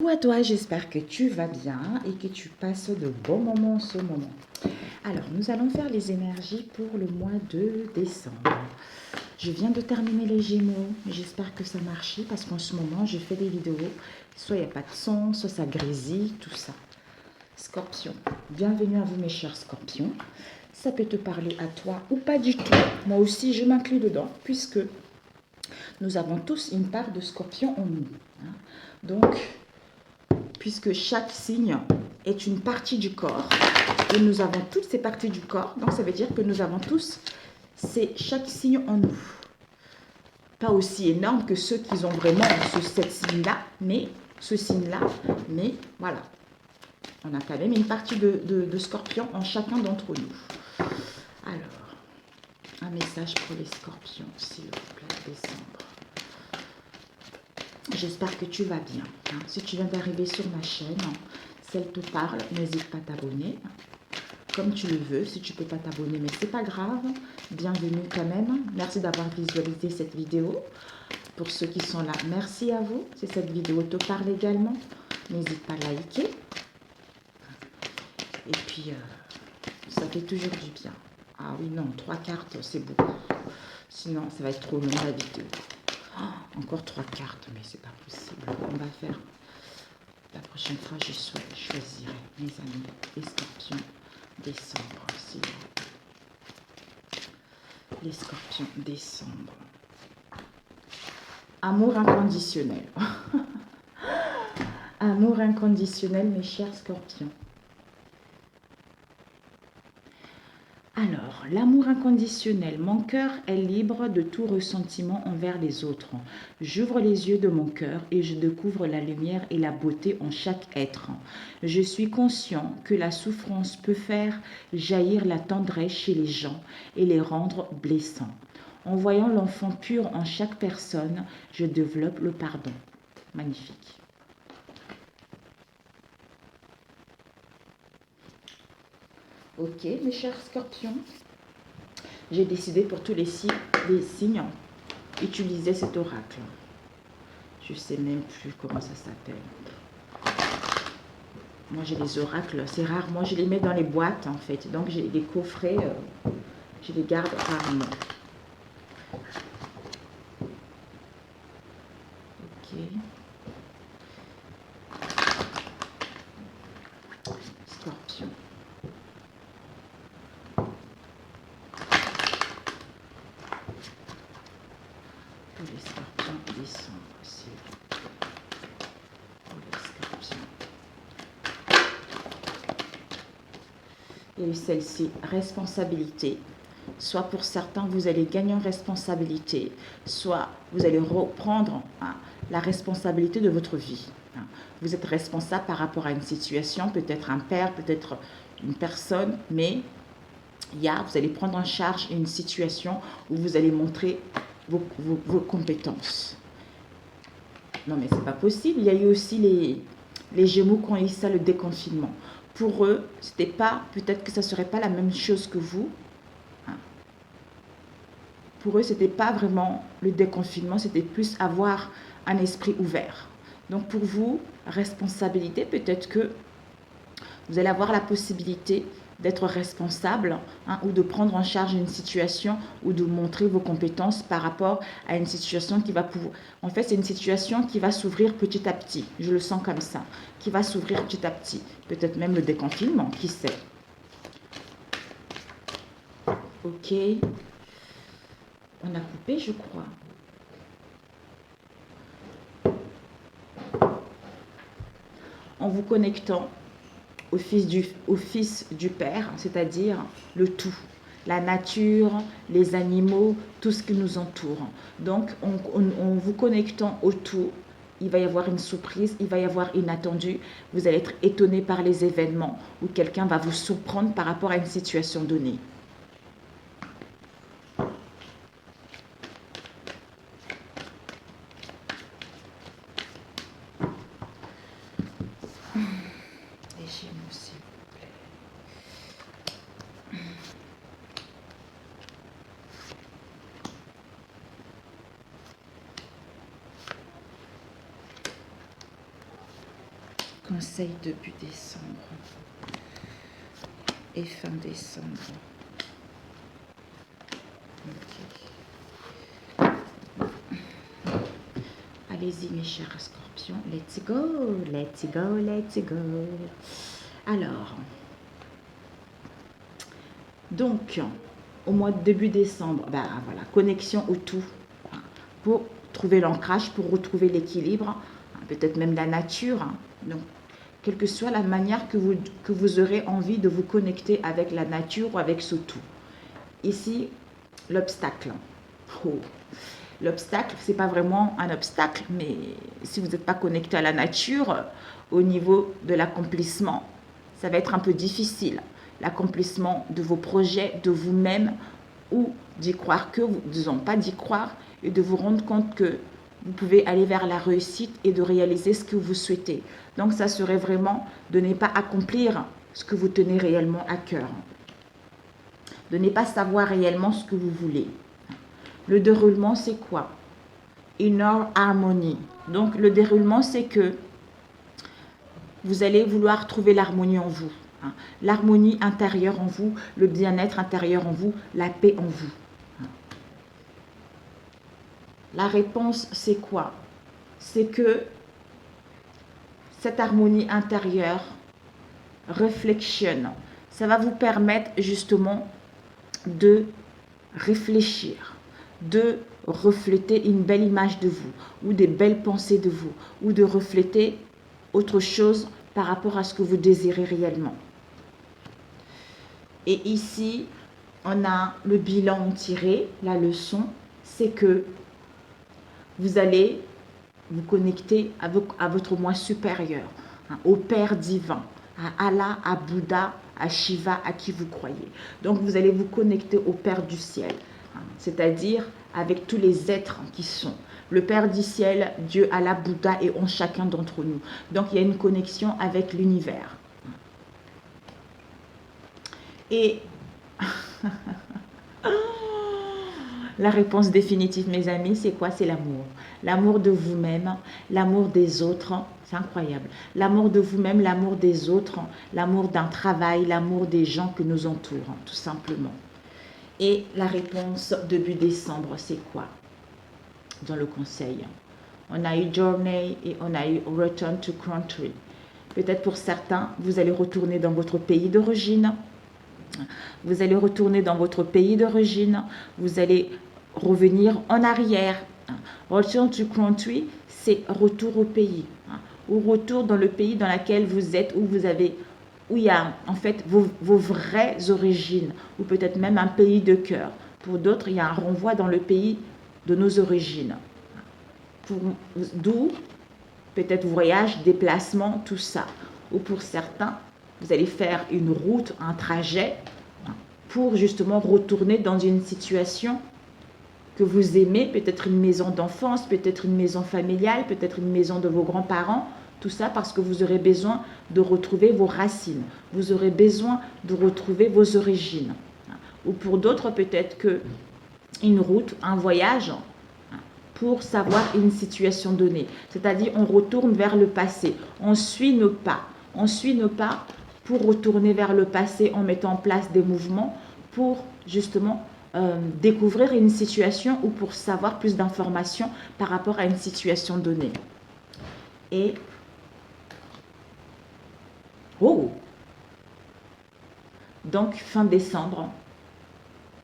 Bonjour à toi, j'espère que tu vas bien et que tu passes de bons moments en ce moment. Alors, nous allons faire les énergies pour le mois de décembre. Je viens de terminer les Gémeaux, j'espère que ça marche parce qu'en ce moment, je fais des vidéos, soit il n'y a pas de son, soit ça grésille, tout ça. Scorpion, bienvenue à vous mes chers scorpions. Ça peut te parler à toi ou pas du tout. Moi aussi, je m'inclus dedans puisque nous avons tous une part de scorpion en nous. Donc, puisque chaque signe est une partie du corps et nous avons toutes ces parties du corps, donc ça veut dire que nous avons tous chaque signe en nous. Pas aussi énorme que ceux qui ont vraiment cette signe-là, mais ce signe-là, mais voilà. On a quand même une partie de scorpion en chacun d'entre nous. Alors, un message pour les scorpions, s'il vous plaît, décembre. J'espère que tu vas bien. Si tu viens d'arriver sur ma chaîne, si elle te parle, n'hésite pas à t'abonner. Comme tu le veux, si tu ne peux pas t'abonner, mais c'est pas grave. Bienvenue quand même. Merci d'avoir visualisé cette vidéo. Pour ceux qui sont là, merci à vous. Si cette vidéo te parle également, n'hésite pas à liker. Et puis, ça fait toujours du bien. Ah oui, non, 3 cartes, c'est beaucoup. Sinon, ça va être trop long la vidéo. Oh, encore 3 cartes, mais c'est pas possible. On va faire... La prochaine fois, je choisirai, mes amis, les scorpions décembre. Les scorpions décembre. Amour inconditionnel. Amour inconditionnel, mes chers scorpions. Alors, l'amour inconditionnel. Mon cœur est libre de tout ressentiment envers les autres. J'ouvre les yeux de mon cœur et je découvre la lumière et la beauté en chaque être. Je suis conscient que la souffrance peut faire jaillir la tendresse chez les gens et les rendre blessants. En voyant l'enfant pur en chaque personne, je développe le pardon. Magnifique. Ok, mes chers scorpions. J'ai décidé pour tous les signes utiliser cet oracle. Je ne sais même plus comment ça s'appelle. Moi, j'ai les oracles, c'est rare. Moi, je les mets dans les boîtes, en fait. Donc, j'ai des coffrets, je les garde rarement. Ok. Scorpion. Pour les scorpions, décembre aussi. Pour les scorpions. Il y a eu celle-ci, responsabilité. Soit pour certains, vous allez gagner en responsabilité, soit vous allez reprendre la responsabilité de votre vie. Vous êtes responsable par rapport à une situation, peut-être un père, peut-être une personne, mais vous allez prendre en charge une situation où vous allez montrer vos compétences. Non, mais c'est pas possible. Il y a eu aussi les Gémeaux qui ont eu ça, le déconfinement. Pour eux, c'était pas, peut-être que ça serait pas la même chose que vous. Pour eux, c'était pas vraiment le déconfinement, c'était plus avoir un esprit ouvert. Donc pour vous, responsabilité, peut-être que vous allez avoir la possibilité d'être responsable ou de prendre en charge une situation ou de montrer vos compétences par rapport à une situation qui va pouvoir... En fait, c'est une situation qui va s'ouvrir petit à petit. Je le sens comme ça, qui va s'ouvrir petit à petit. Peut-être même le déconfinement, qui sait. Ok. On a coupé, je crois. En vous connectant au fils du Père, c'est-à-dire le tout, la nature, les animaux, tout ce qui nous entoure. Donc, en vous connectant au tout, il va y avoir une surprise, il va y avoir inattendu. Vous allez être étonné par les événements ou quelqu'un va vous surprendre par rapport à une situation donnée. Les Gémeaux, s'il vous plaît. Conseil début décembre et fin décembre. Ok. Allez-y mes chers scorpions, let's go, let's go, let's go. Alors, donc, au mois de début décembre, ben voilà, connexion au tout, hein, pour trouver l'ancrage, pour retrouver l'équilibre, hein, peut-être même la nature. Hein. Donc, quelle que soit la manière que vous aurez envie de vous connecter avec la nature ou avec ce tout. Ici, l'obstacle. Oh. L'obstacle, ce n'est pas vraiment un obstacle, mais si vous n'êtes pas connecté à la nature, au niveau de l'accomplissement, ça va être un peu difficile. L'accomplissement de vos projets, de vous-même, ou d'y croire que, disons pas d'y croire, et de vous rendre compte que vous pouvez aller vers la réussite et de réaliser ce que vous souhaitez. Donc, ça serait vraiment de ne pas accomplir ce que vous tenez réellement à cœur. De ne pas savoir réellement ce que vous voulez. Le déroulement, c'est quoi? Inner harmony. Donc, le déroulement, c'est que vous allez vouloir trouver l'harmonie en vous. Hein. L'harmonie intérieure en vous, le bien-être intérieur en vous, la paix en vous. La réponse, c'est quoi? C'est que cette harmonie intérieure, réflexion, ça va vous permettre justement de réfléchir, de refléter une belle image de vous, ou des belles pensées de vous, ou de refléter autre chose par rapport à ce que vous désirez réellement. Et ici, on a le bilan tiré, la leçon, c'est que vous allez vous connecter à votre moi supérieur, hein, au Père divin, à Allah, à Bouddha, à Shiva, à qui vous croyez. Donc, vous allez vous connecter au Père du ciel, hein, c'est-à-dire avec tous les êtres qui sont. Le Père du ciel, Dieu, Allah, Bouddha et en chacun d'entre nous. Donc, il y a une connexion avec l'univers. Et la réponse définitive, mes amis, c'est quoi? C'est l'amour. L'amour de vous-même, l'amour des autres, c'est incroyable. L'amour de vous-même, l'amour des autres, l'amour d'un travail, l'amour des gens qui nous entourent, tout simplement. Et la réponse début décembre, c'est quoi? Dans le conseil, on a eu Journey et on a eu Return to Country. Peut-être pour certains, vous allez retourner dans votre pays d'origine. Vous allez retourner dans votre pays d'origine. Vous allez revenir en arrière. Return to country, c'est retour au pays. Ou retour dans le pays dans lequel vous êtes, où il y a en fait vos vraies origines. Ou peut-être même un pays de cœur. Pour d'autres, il y a un renvoi dans le pays de nos origines. D'où peut-être voyage, déplacement, tout ça. Ou pour certains, vous allez faire une route, un trajet pour justement retourner dans une situation que vous aimez, peut-être une maison d'enfance, peut-être une maison familiale, peut-être une maison de vos grands-parents, tout ça parce que vous aurez besoin de retrouver vos racines, vous aurez besoin de retrouver vos origines. Ou pour d'autres, peut-être que une route, un voyage pour savoir une situation donnée. C'est-à-dire, on retourne vers le passé, on suit nos pas. On suit nos pas pour retourner vers le passé en mettant en place des mouvements pour justement découvrir une situation ou pour savoir plus d'informations par rapport à une situation donnée. Et donc fin décembre,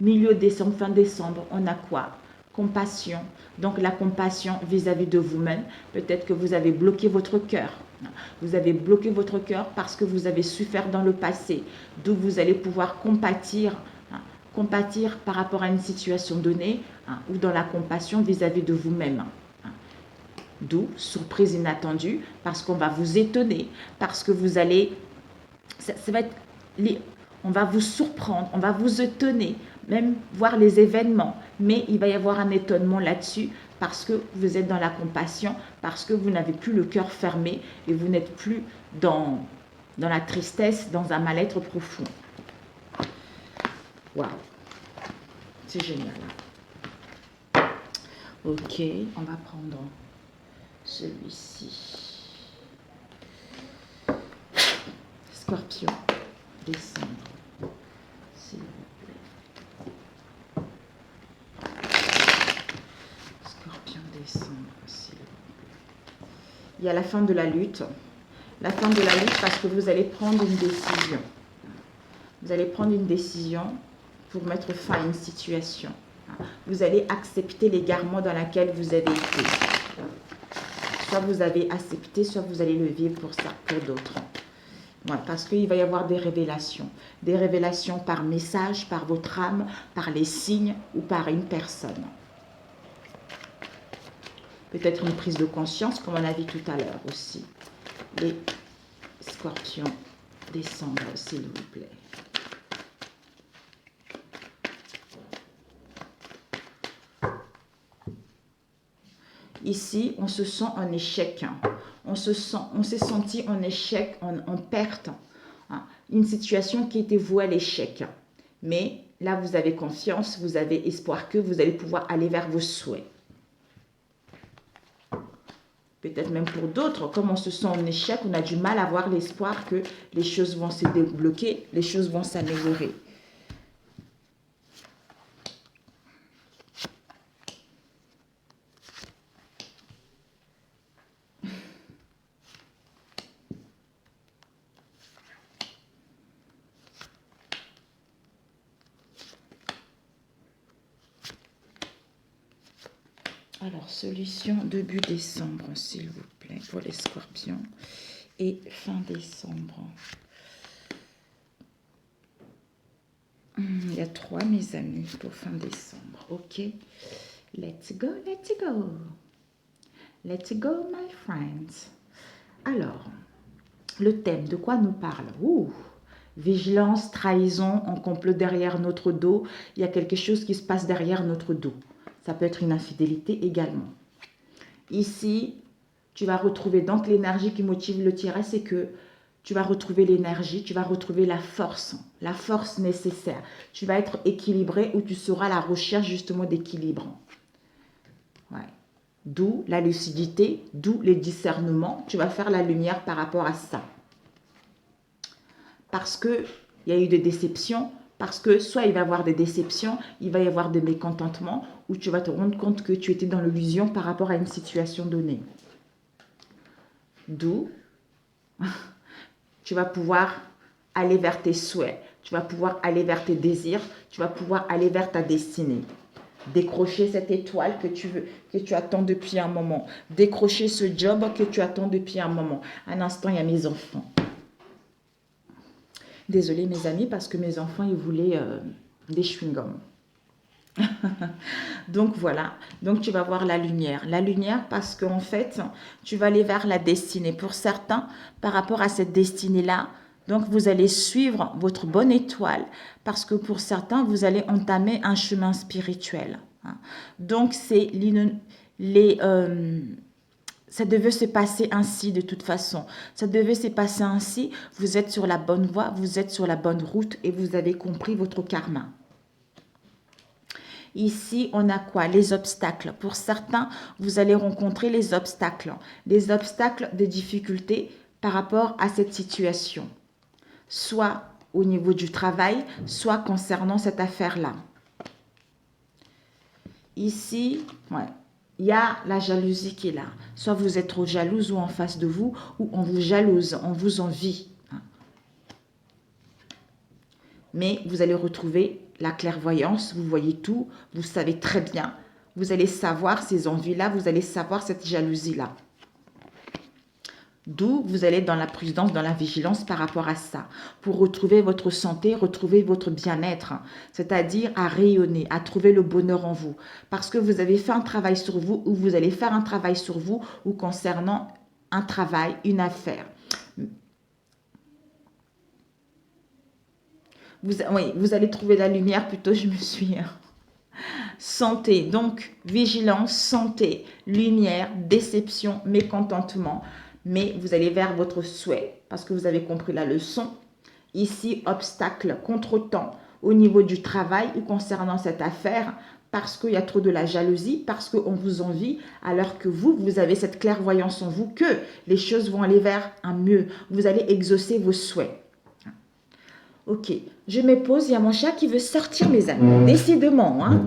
milieu décembre, fin décembre, on a quoi? Compassion. Donc la compassion vis-à-vis de vous-même. Peut-être que vous avez bloqué votre cœur. Vous avez bloqué votre cœur parce que vous avez souffert dans le passé. D'où vous allez pouvoir compatir par rapport à une situation donnée ou dans la compassion vis-à-vis de vous-même. D'où surprise inattendue parce qu'on va vous étonner, parce que vous allez... ça va être... on va vous surprendre, on va vous étonner, même voir les événements. Mais il va y avoir un étonnement là-dessus parce que vous êtes dans la compassion, parce que vous n'avez plus le cœur fermé et vous n'êtes plus dans la tristesse, dans un mal-être profond. Waouh, c'est génial. Ok, on va prendre celui-ci. Scorpion, décembre, s'il vous plaît. Scorpion, décembre, s'il vous plaît. Il y a la fin de la lutte. La fin de la lutte parce que vous allez prendre une décision. Vous allez prendre une décision pour mettre fin à une situation. Vous allez accepter l'égarement dans lequel vous avez été. Soit vous avez accepté, soit vous allez le vivre pour ça, pour d'autres. Ouais, parce qu'il va y avoir des révélations. Des révélations par message, par votre âme, par les signes ou par une personne. Peut-être une prise de conscience, comme on a vu tout à l'heure aussi. Les scorpions, décembre, s'il vous plaît. Ici, on se sent en échec. On s'est senti en échec, en perte. Une situation qui était vouée à l'échec. Mais là, vous avez confiance, vous avez espoir que vous allez pouvoir aller vers vos souhaits. Peut-être même pour d'autres, comme on se sent en échec, on a du mal à avoir l'espoir que les choses vont se débloquer, les choses vont s'améliorer. Alors, solution début décembre, s'il vous plaît, pour les scorpions. Et fin décembre. Il y a 3, mes amis, pour fin décembre. Ok. Let's go, let's go. Let's go, my friends. Alors, le thème, de quoi nous parle? Vigilance, trahison, on complot derrière notre dos. Il y a quelque chose qui se passe derrière notre dos. Ça peut être une infidélité également. Ici, tu vas retrouver donc l'énergie qui motive le tirage, c'est que tu vas retrouver l'énergie, tu vas retrouver la force nécessaire. Tu vas être équilibré ou tu seras à la recherche justement d'équilibre. Ouais. D'où la lucidité, d'où les discernements. Tu vas faire la lumière par rapport à ça. Parce qu'il y a eu des déceptions, parce que soit il va y avoir des déceptions, il va y avoir des mécontentements, où tu vas te rendre compte que tu étais dans l'illusion par rapport à une situation donnée. D'où tu vas pouvoir aller vers tes souhaits, tu vas pouvoir aller vers tes désirs, tu vas pouvoir aller vers ta destinée. Décrocher cette étoile que tu attends depuis un moment. Décrocher ce job que tu attends depuis un moment. Un instant, il y a mes enfants. Désolée mes amis, parce que mes enfants, ils voulaient des chewing-gums. Donc voilà, donc tu vas voir la lumière. La lumière parce qu'en fait, tu vas aller vers la destinée. Pour certains, par rapport à cette destinée-là, donc vous allez suivre votre bonne étoile parce que pour certains, vous allez entamer un chemin spirituel. Donc c'est ça devait se passer ainsi de toute façon. Ça devait se passer ainsi. Vous êtes sur la bonne voie, vous êtes sur la bonne route et vous avez compris votre karma. Ici, on a quoi? Les obstacles. Pour certains, vous allez rencontrer les obstacles. Des obstacles, des difficultés par rapport à cette situation. Soit au niveau du travail, soit concernant cette affaire-là. Ici, il y a la jalousie qui est là. Soit vous êtes trop jalouse ou en face de vous, ou on vous jalouse, on vous envie. Mais vous allez retrouver la clairvoyance, vous voyez tout, vous savez très bien. Vous allez savoir ces envies-là, vous allez savoir cette jalousie-là. D'où vous allez dans la prudence, dans la vigilance par rapport à ça. Pour retrouver votre santé, retrouver votre bien-être. C'est-à-dire à rayonner, à trouver le bonheur en vous. Parce que vous avez fait un travail sur vous ou vous allez faire un travail sur vous ou concernant un travail, une affaire. Vous allez trouver la lumière, plutôt je me suis... Santé, donc vigilance, santé, lumière, déception, mécontentement. Mais vous allez vers votre souhait parce que vous avez compris la leçon. Ici, obstacle, contretemps au niveau du travail ou concernant cette affaire parce qu'il y a trop de la jalousie, parce qu'on vous envie, alors que vous avez cette clairvoyance en vous que les choses vont aller vers un mieux. Vous allez exaucer vos souhaits. Ok, je me pose, il y a mon chat qui veut sortir, mes amis. Décidément, hein.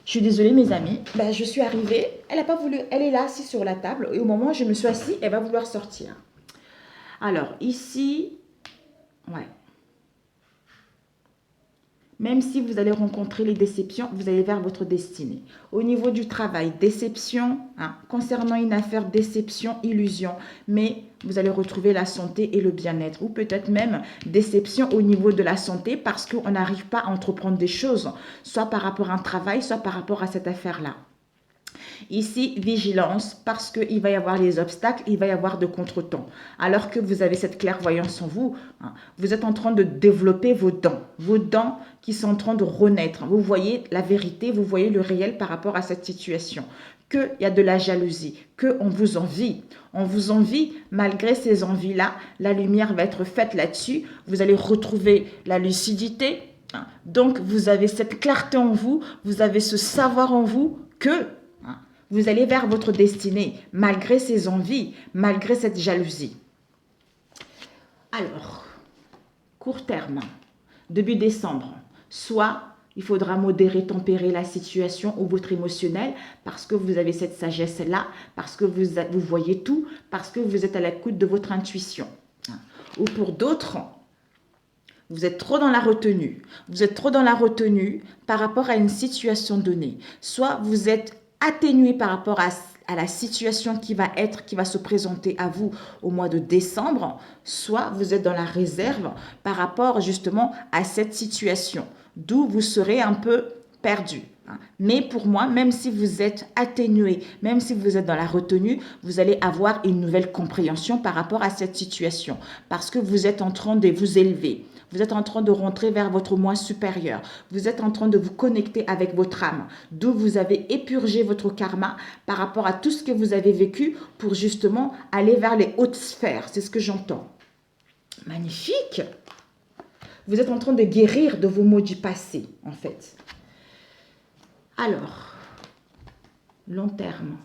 Je suis désolée, mes amis. Ben, je suis arrivée, elle n'a pas voulu, elle est là, assise sur la table. Et au moment où je me suis assise, elle va vouloir sortir. Alors, ici, ouais. Même si vous allez rencontrer les déceptions, vous allez vers votre destinée. Au niveau du travail, déception, hein, concernant une affaire, déception, illusion. Mais vous allez retrouver la santé et le bien-être. Ou peut-être même déception au niveau de la santé parce qu'on n'arrive pas à entreprendre des choses, soit par rapport à un travail, soit par rapport à cette affaire-là. Ici, vigilance, parce qu'il va y avoir les obstacles, il va y avoir de contretemps. Alors que vous avez cette clairvoyance en vous, hein, vous êtes en train de développer vos dents qui sont en train de renaître. Vous voyez la vérité, vous voyez le réel par rapport à cette situation. Qu'il y a de la jalousie, qu'on vous envie. On vous envie, malgré ces envies-là, la lumière va être faite là-dessus. Vous allez retrouver la lucidité. Hein. Donc, vous avez cette clarté en vous, vous avez ce savoir en vous que vous allez vers votre destinée, malgré ces envies, malgré cette jalousie. Alors, court terme, début décembre, soit il faudra modérer, tempérer la situation ou votre émotionnel parce que vous avez cette sagesse-là, parce que vous voyez tout, parce que vous êtes à l'écoute de votre intuition. Ou pour d'autres, vous êtes trop dans la retenue. Vous êtes trop dans la retenue par rapport à une situation donnée. Soit vous êtes atténué par rapport à la situation qui va se présenter à vous au mois de décembre, soit vous êtes dans la réserve par rapport justement à cette situation, d'où vous serez un peu perdu. Mais pour moi, même si vous êtes atténué, même si vous êtes dans la retenue, vous allez avoir une nouvelle compréhension par rapport à cette situation, parce que vous êtes en train de vous élever. Vous êtes en train de rentrer vers votre moi supérieur. Vous êtes en train de vous connecter avec votre âme, d'où vous avez épurgé votre karma par rapport à tout ce que vous avez vécu pour justement aller vers les hautes sphères. C'est ce que j'entends. Magnifique! Vous êtes en train de guérir de vos maux du passé, en fait. Alors, long terme.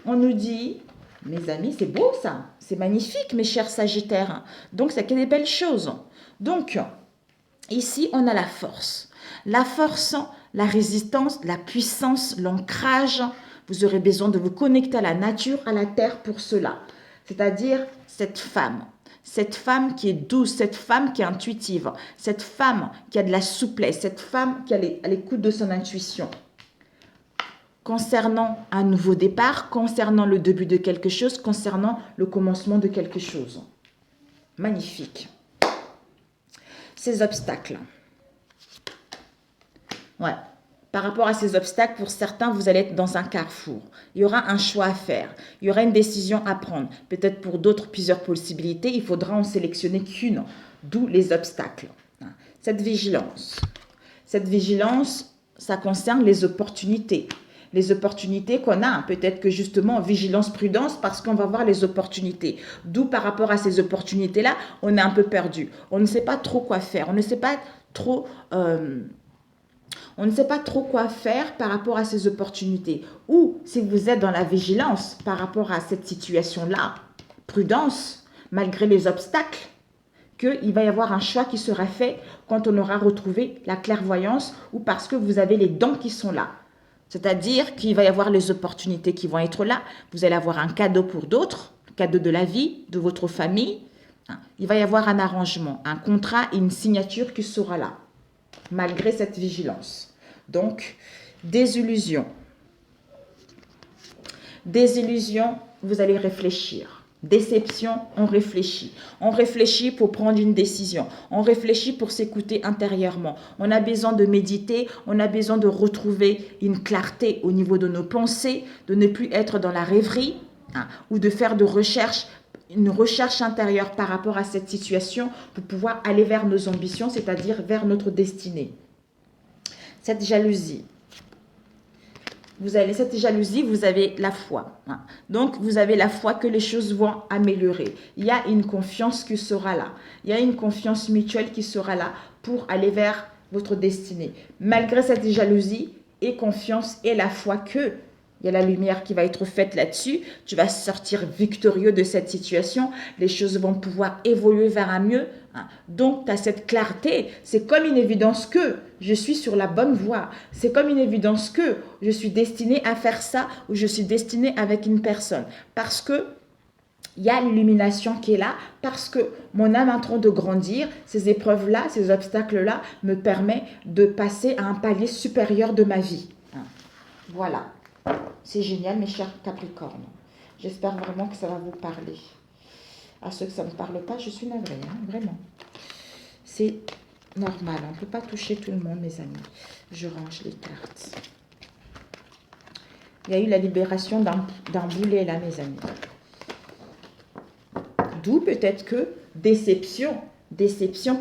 On nous dit... Mes amis, c'est beau ça, c'est magnifique mes chers Sagittaires. Donc, c'est que des belles choses. Donc, ici, on a la force. La force, la résistance, la puissance, l'ancrage. Vous aurez besoin de vous connecter à la nature, à la terre pour cela. C'est-à-dire cette femme qui est douce, cette femme qui est intuitive, cette femme qui a de la souplesse, cette femme qui est à l'écoute de son intuition. Concernant un nouveau départ, concernant le début de quelque chose, concernant le commencement de quelque chose. Magnifique. Ces obstacles. Ouais. Par rapport à ces obstacles, pour certains, vous allez être dans un carrefour. Il y aura un choix à faire. Il y aura une décision à prendre. Peut-être pour d'autres, plusieurs possibilités. Il faudra en sélectionner qu'une. D'où les obstacles. Cette vigilance, ça concerne les opportunités. Les opportunités qu'on a, peut-être que justement, vigilance, prudence, parce qu'on va voir les opportunités. D'où par rapport à ces opportunités-là, on est un peu perdu. On ne sait pas trop quoi faire. On ne sait pas trop quoi faire par rapport à ces opportunités. Ou si vous êtes dans la vigilance par rapport à cette situation-là, prudence, malgré les obstacles, qu'il va y avoir un choix qui sera fait quand on aura retrouvé la clairvoyance ou parce que vous avez les dons qui sont là. C'est-à-dire qu'il va y avoir les opportunités qui vont être là. Vous allez avoir un cadeau pour d'autres, cadeau de la vie, de votre famille. Il va y avoir un arrangement, un contrat et une signature qui sera là, malgré cette vigilance. Donc, désillusion. Désillusion, vous allez réfléchir. Déception, on réfléchit. On réfléchit pour prendre une décision. On réfléchit pour s'écouter intérieurement. On a besoin de méditer. On a besoin de retrouver une clarté au niveau de nos pensées, de ne plus être dans la rêverie ou de faire une recherche intérieure par rapport à cette situation pour pouvoir aller vers nos ambitions, c'est-à-dire vers notre destinée. Cette jalousie. Vous avez la foi. Donc, vous avez la foi que les choses vont améliorer. Il y a une confiance qui sera là. Il y a une confiance mutuelle qui sera là pour aller vers votre destinée. Malgré cette jalousie et confiance et la foi que il y a la lumière qui va être faite là-dessus. Tu vas sortir victorieux de cette situation. Les choses vont pouvoir évoluer vers un mieux. Donc, tu as cette clarté. C'est comme une évidence que je suis sur la bonne voie. C'est comme une évidence que je suis destinée à faire ça ou je suis destinée avec une personne. Parce que il y a l'illumination qui est là, parce que mon âme est en train de grandir. Ces épreuves-là, ces obstacles-là me permettent de passer à un palier supérieur de ma vie. Voilà. C'est génial, mes chers Capricornes. J'espère vraiment que ça va vous parler. À ceux que ça ne parle pas, je suis navrée, vraiment. C'est normal, on ne peut pas toucher tout le monde, mes amis. Je range les cartes. Il y a eu la libération d'un boulet, là, mes amis. D'où peut-être que déception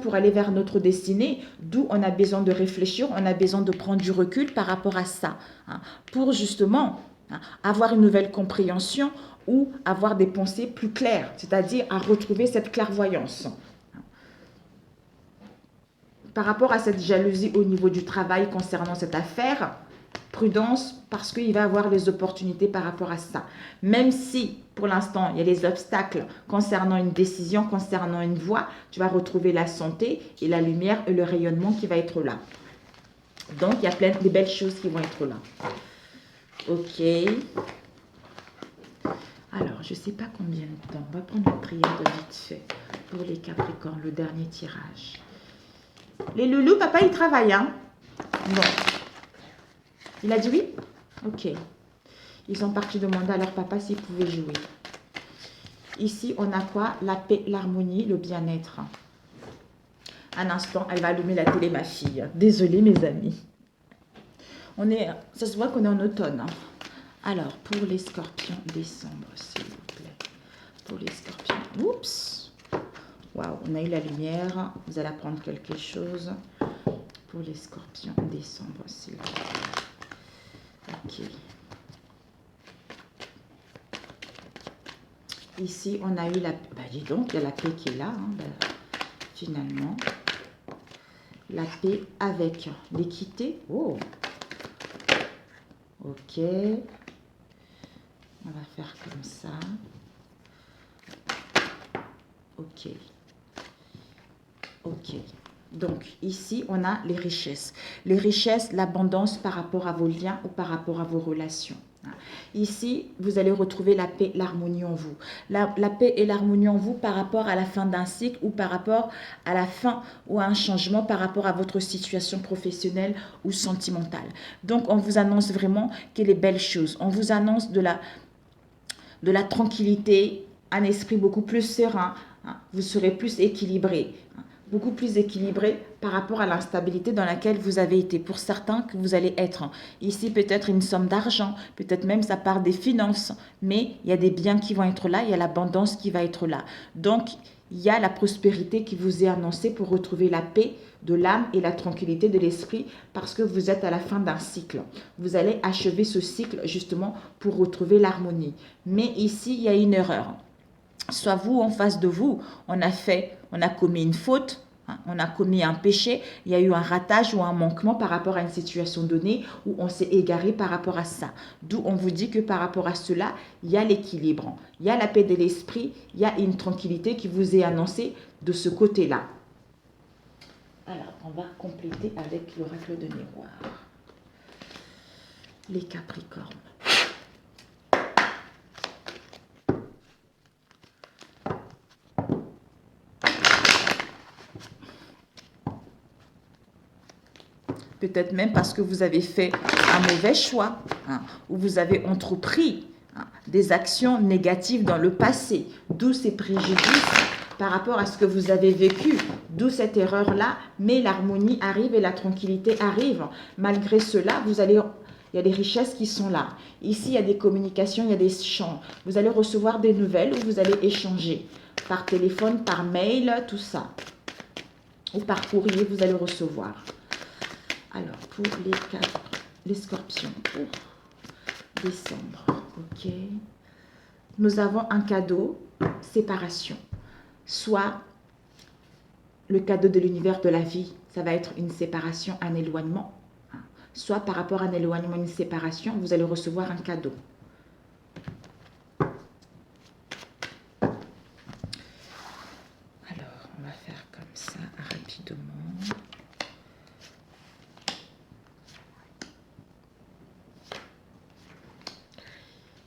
pour aller vers notre destinée, d'où on a besoin de réfléchir, on a besoin de prendre du recul par rapport à ça, pour justement avoir une nouvelle compréhension ou avoir des pensées plus claires, c'est-à-dire à retrouver cette clairvoyance. Par rapport à cette jalousie au niveau du travail concernant cette affaire, prudence parce qu'il va y avoir les opportunités par rapport à ça. Même si, pour l'instant, il y a les obstacles concernant une décision, concernant une voie, tu vas retrouver la santé et la lumière et le rayonnement qui va être là. Donc, il y a plein de belles choses qui vont être là. Ok. Alors, je ne sais pas combien de temps. On va prendre la prière de vite fait pour les Capricornes, le dernier tirage. Les loulous, papa, il travaille, hein? Non. Il a dit oui? Ok. Ils sont partis demander à leur papa s'ils pouvaient jouer. Ici, on a quoi? La paix, l'harmonie, le bien-être. Un instant, elle va allumer la télé, ma fille. Désolée, mes amis. Ça se voit qu'on est en automne. Alors, pour les scorpions, décembre, s'il vous plaît. Pour les scorpions. Oups! Waouh, on a eu la lumière. Vous allez apprendre quelque chose. Pour les scorpions, décembre, s'il vous plaît. Ok. Ici, on a eu la... dis donc, il y a la paix qui est là, finalement. La paix avec l'équité. Oh! Ok. On va faire comme ça. Ok. Ok. Donc, ici, on a les richesses. Les richesses, l'abondance par rapport à vos liens ou par rapport à vos relations. Ici, vous allez retrouver la paix, l'harmonie en vous. La paix et l'harmonie en vous par rapport à la fin d'un cycle ou par rapport à la fin ou à un changement par rapport à votre situation professionnelle ou sentimentale. Donc, on vous annonce vraiment qu'il y a des belles choses. On vous annonce de la tranquillité, un esprit beaucoup plus serein. Vous serez plus équilibré. Beaucoup plus équilibré par rapport à l'instabilité dans laquelle vous avez été. Pour certains que vous allez être. Ici, peut-être une somme d'argent, peut-être même ça part des finances, mais il y a des biens qui vont être là, il y a l'abondance qui va être là. Donc, il y a la prospérité qui vous est annoncée pour retrouver la paix de l'âme et la tranquillité de l'esprit parce que vous êtes à la fin d'un cycle. Vous allez achever ce cycle justement pour retrouver l'harmonie. Mais ici, il y a une erreur. Soit vous, en face de vous, on a commis une faute, on a commis un péché, il y a eu un ratage ou un manquement par rapport à une situation donnée où on s'est égaré par rapport à ça. D'où on vous dit que par rapport à cela, il y a l'équilibre, il y a la paix de l'esprit, il y a une tranquillité qui vous est annoncée de ce côté-là. Alors, on va compléter avec l'oracle de miroir. Les Capricornes. Peut-être même parce que vous avez fait un mauvais choix, ou vous avez entrepris des actions négatives dans le passé, d'où ces préjudices par rapport à ce que vous avez vécu, d'où cette erreur-là, mais l'harmonie arrive et la tranquillité arrive. Malgré cela, il y a des richesses qui sont là. Ici, il y a des communications, il y a des échanges. Vous allez recevoir des nouvelles ou vous allez échanger par téléphone, par mail, tout ça. Ou par courrier, vous allez recevoir. Alors, pour les scorpions, pour décembre, ok. Nous avons un cadeau, séparation. Soit le cadeau de l'univers de la vie, ça va être une séparation, un éloignement. soit par rapport à un éloignement, une séparation, vous allez recevoir un cadeau. Alors, on va faire comme ça rapidement.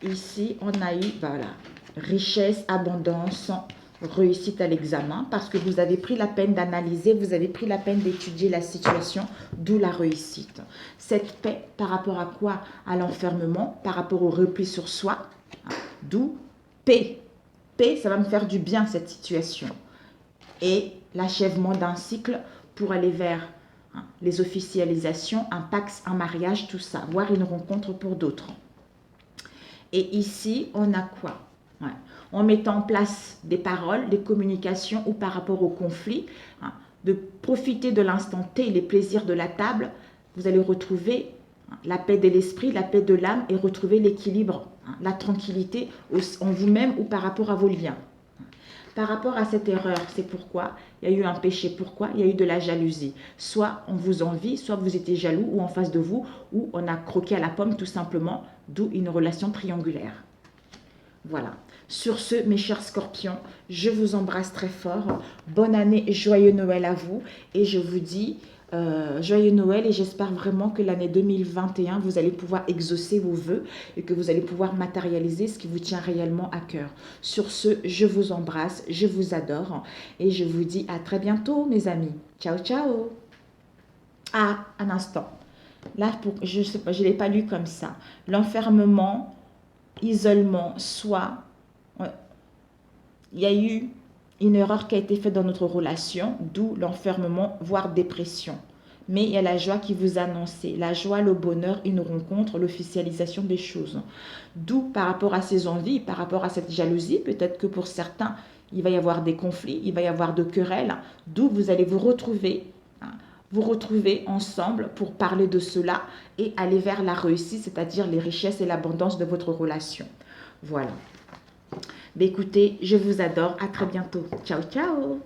Ici, on a eu, voilà, richesse, abondance, réussite à l'examen, parce que vous avez pris la peine d'analyser, vous avez pris la peine d'étudier la situation, d'où la réussite. Cette paix, par rapport à quoi? À l'enfermement, par rapport au repli sur soi, d'où paix. Paix, ça va me faire du bien, cette situation. Et l'achèvement d'un cycle pour aller vers les officialisations, un pax, un mariage, tout ça, voire une rencontre pour d'autres. Et ici, on a quoi? En mettant en place des paroles, des communications ou par rapport au conflit, de profiter de l'instant T, les plaisirs de la table, vous allez retrouver la paix de l'esprit, la paix de l'âme et retrouver l'équilibre, la tranquillité en vous-même ou par rapport à vos liens. Par rapport à cette erreur, c'est pourquoi il y a eu un péché. Pourquoi il y a eu de la jalousie? Soit on vous envie, soit vous étiez jaloux ou en face de vous, ou on a croqué à la pomme tout simplement, d'où une relation triangulaire. Voilà. Sur ce, mes chers scorpions, je vous embrasse très fort. Bonne année et joyeux Noël à vous. Et je vous dis joyeux Noël et j'espère vraiment que l'année 2021, vous allez pouvoir exaucer vos vœux et que vous allez pouvoir matérialiser ce qui vous tient réellement à cœur. Sur ce, je vous embrasse, je vous adore et je vous dis à très bientôt, mes amis. Ciao, ciao. Ah, un instant. Là, je sais pas, je ne l'ai pas lu comme ça. L'enfermement, isolement, soit il y a eu une erreur qui a été faite dans notre relation, d'où l'enfermement, voire dépression. Mais il y a la joie qui vous a annoncé. La joie, le bonheur, une rencontre, l'officialisation des choses. D'où par rapport à ces envies, par rapport à cette jalousie, peut-être que pour certains, il va y avoir des conflits, il va y avoir de querelles, d'où vous allez vous retrouver ensemble pour parler de cela et aller vers la réussite, c'est-à-dire les richesses et l'abondance de votre relation. Voilà. Mais écoutez, je vous adore. À très bientôt. Ciao, ciao.